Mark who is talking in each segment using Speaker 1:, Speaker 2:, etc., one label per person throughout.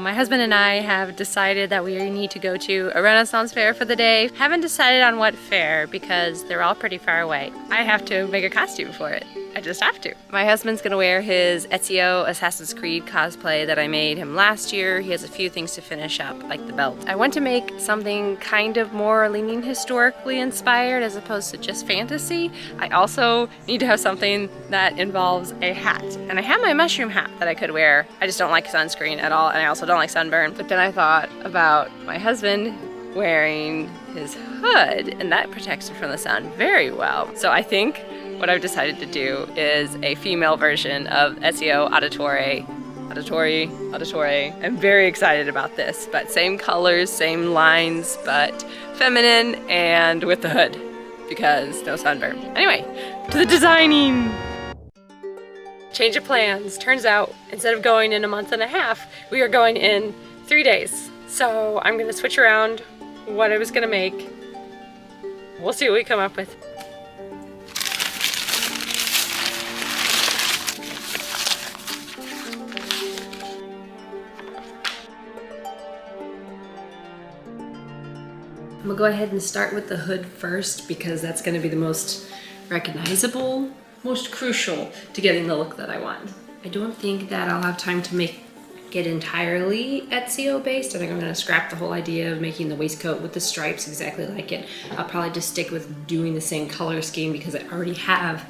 Speaker 1: My husband and I have decided that we need to go to a Renaissance fair for the day. Haven't decided on what fair because they're all pretty far away. I have to make a costume for it. I just have to. My husband's gonna wear his Ezio Assassin's Creed cosplay that I made him last year. He has a few things to finish up, like the belt. I want to make something kind of more leaning historically inspired as opposed to just fantasy. I also need to have something that involves a hat. And I have my mushroom hat that I could wear. I just don't like sunscreen at all, and I also don't like sunburn. But then I thought about my husband wearing his hood, and that protects him from the sun very well. So I think what I've decided to do is a female version of Ezio Auditore. Auditore. I'm very excited about this, but same colors, same lines, but feminine and with the hood because no sunburn. Anyway, to the designing. Change of plans. Turns out, instead of going in a month and a half, we are going in 3 days. So I'm gonna switch around what I was gonna make. We'll see what we come up with. I'm gonna go ahead and start with the hood first because that's gonna be the most recognizable, most crucial to getting the look that I want. I don't think that I'll have time to make it entirely Ezio based. I think I'm gonna scrap the whole idea of making the waistcoat with the stripes exactly like it. I'll probably just stick with doing the same color scheme because I already have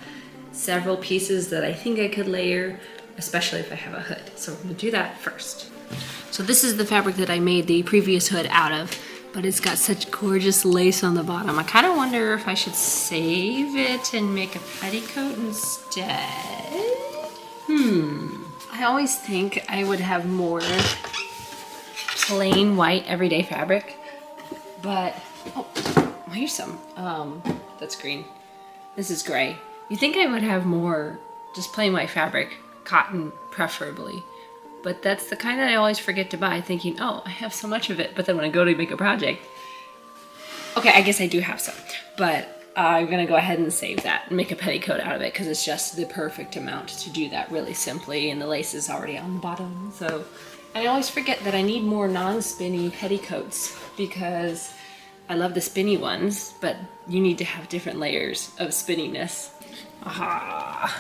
Speaker 1: several pieces that I think I could layer, especially if I have a hood. So I'm gonna do that first. So this is the fabric that I made the previous hood out of, but it's got such gorgeous lace on the bottom. I kind of wonder if I should save it and make a petticoat instead. I always think I would have more plain white everyday fabric, but, oh, here's some. That's green. This is gray. You think I would have more just plain white fabric, cotton preferably. But that's the kind that I always forget to buy, thinking, oh, I have so much of it. But then when I go to make a project, okay, I guess I do have some. But I'm gonna go ahead and save that and make a petticoat out of it because it's just the perfect amount to do that really simply. And the lace is already on the bottom. So I always forget that I need more non-spinny petticoats because I love the spinny ones, but you need to have different layers of spinniness. Aha.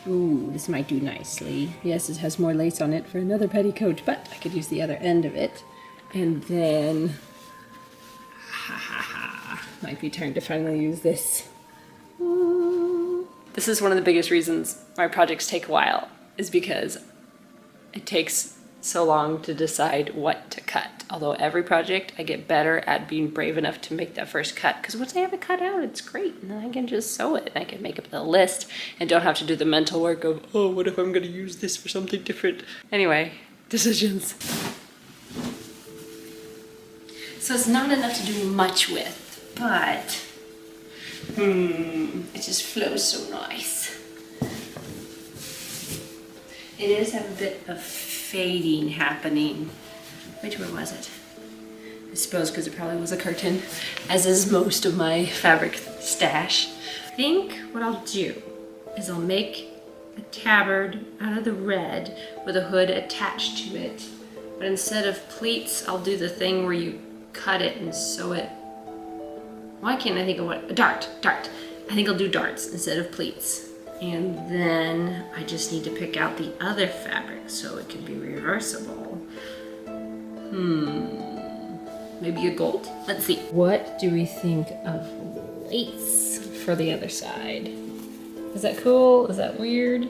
Speaker 1: Ooh, this might do nicely. Yes, it has more lace on it for another petticoat, but I could use the other end of it. And then, might be time to finally use this. Ooh. This is one of the biggest reasons my projects take a while, is because it takes so long to decide what to cut. Although every project I get better at being brave enough to make that first cut, because once I have it cut out, it's great, and then I can just sew it and I can make up the list and don't have to do the mental work of, oh, what if I'm gonna use this for something different? Anyway, decisions. So it's not enough to do much with, but it just flows so nice. It is a bit of fading happening. Which one was it? I suppose because it probably was a curtain, as is most of my fabric stash. I think what I'll do is I'll make a tabard out of the red with a hood attached to it. But instead of pleats, I'll do the thing where you cut it and sew it. Why can't I think of what? A dart. I think I'll do darts instead of pleats. And then I just need to pick out the other fabric so it can be reversible. Maybe a gold? Let's see. What do we think of lace for the other side? Is that cool? Is that weird?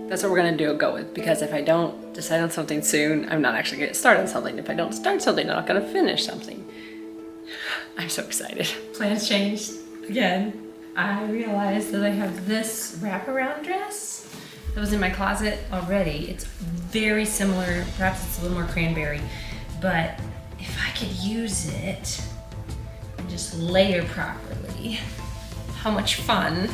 Speaker 1: That's what we're gonna go with, because if I don't decide on something soon, I'm not actually gonna start on something. If I don't start something, I'm not gonna finish something. I'm so excited. Plans changed again. I realized that I have this wraparound dress that was in my closet already. It's very similar, perhaps it's a little more cranberry, but if I could use it and just layer properly, how much fun.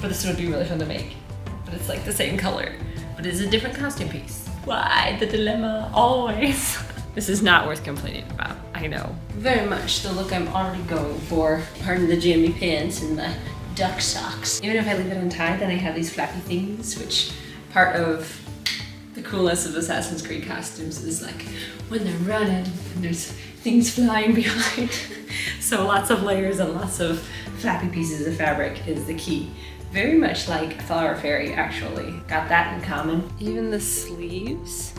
Speaker 1: But this would be really fun to make. But it's like the same color, but it's a different costume piece. Why the dilemma, always? This is not worth complaining about, I know. Very much the look I'm already going for. Pardon the jammy pants and the duck socks. Even if I leave it untied, then I have these flappy things, which part of The coolness of Assassin's Creed costumes is like when they're running and there's things flying behind. So lots of layers and lots of flappy pieces of fabric is the key. Very much like Flower Fairy, actually. Got that in common. Even the sleeves,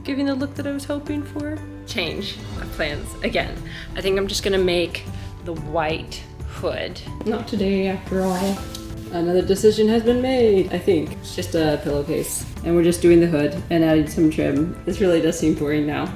Speaker 1: giving the look that I was hoping for. Change of plans again. I think I'm just gonna make the white hood. Not today, after all. Another decision has been made, I think. It's just a pillowcase. And we're just doing the hood and adding some trim. This really does seem boring now.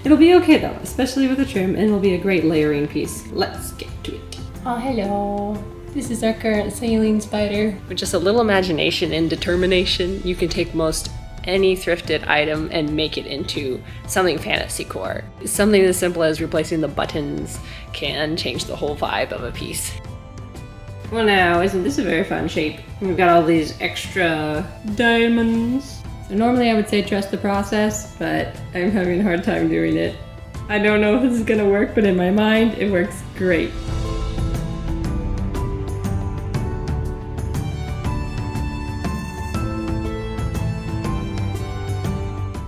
Speaker 1: It'll be okay though, especially with the trim, and it'll be a great layering piece. Let's get to it. Oh, hello. This is our current sailing spider. With just a little imagination and determination, you can take most any thrifted item and make it into something fantasycore. Something as simple as replacing the buttons can change the whole vibe of a piece. Well now, isn't this a very fun shape? We've got all these extra diamonds. So normally I would say trust the process, but I'm having a hard time doing it. I don't know if this is gonna work, but in my mind, it works great.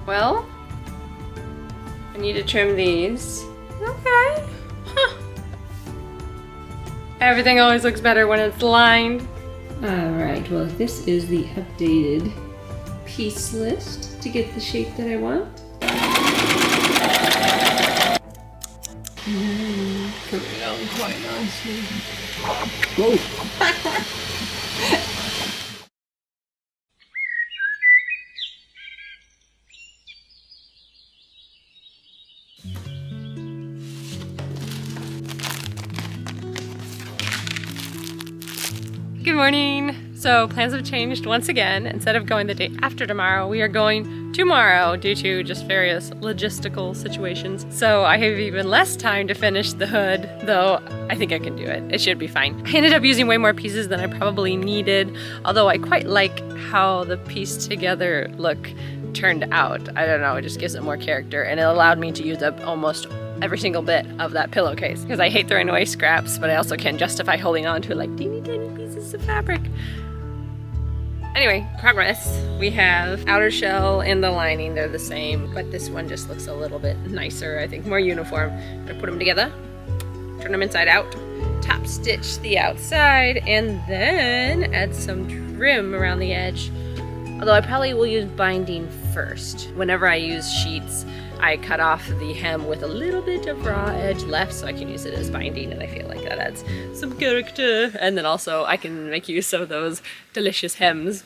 Speaker 1: Well, I need to trim these. Okay. Huh. Everything always looks better when it's lined. Alright, well this is the updated piece list to get the shape that I want. Put it on quite nicely. Whoa! Good morning! So plans have changed once again. Instead of going the day after tomorrow, we are going tomorrow due to just various logistical situations. So I have even less time to finish the hood, though I think I can do it. It should be fine. I ended up using way more pieces than I probably needed, although I quite like how the pieced together look turned out. I don't know, it just gives it more character, and it allowed me to use up almost every single bit of that pillowcase because I hate throwing away scraps, but I also can justify holding on to like teeny tiny pieces of fabric. Anyway, progress. We have outer shell and the lining, they're the same, but this one just looks a little bit nicer, I think, more uniform. I'm gonna put them together, turn them inside out, top stitch the outside, and then add some trim around the edge. Although I probably will use binding first. Whenever I use sheets, I cut off the hem with a little bit of raw edge left so I can use it as binding, and I feel like that adds some character. And then also I can make use of those delicious hems.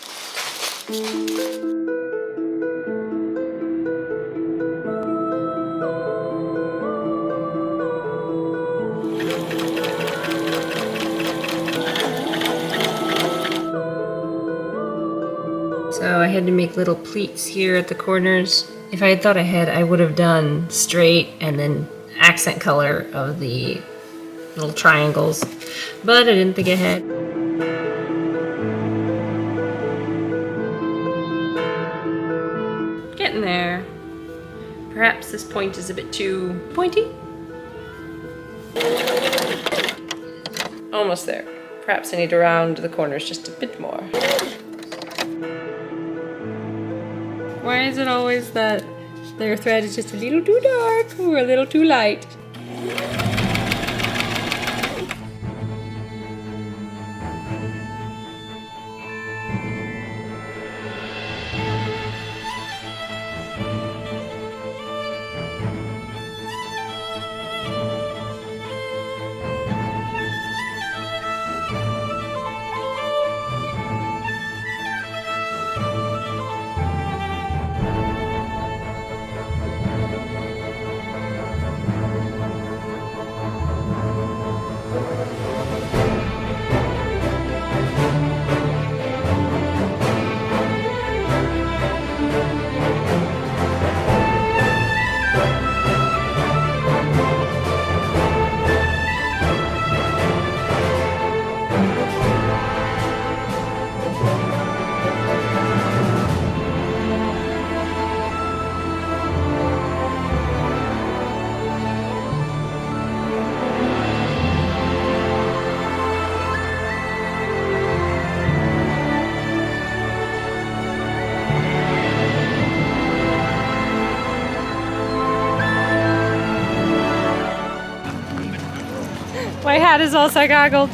Speaker 1: So I had to make little pleats here at the corners. If I had thought ahead, I would have done straight and then accent color of the little triangles, but I didn't think ahead. Getting there. Perhaps this point is a bit too pointy? Almost there. Perhaps I need to round the corners just a bit more. Why is it always that their thread is just a little too dark or a little too light? My hat is also goggled.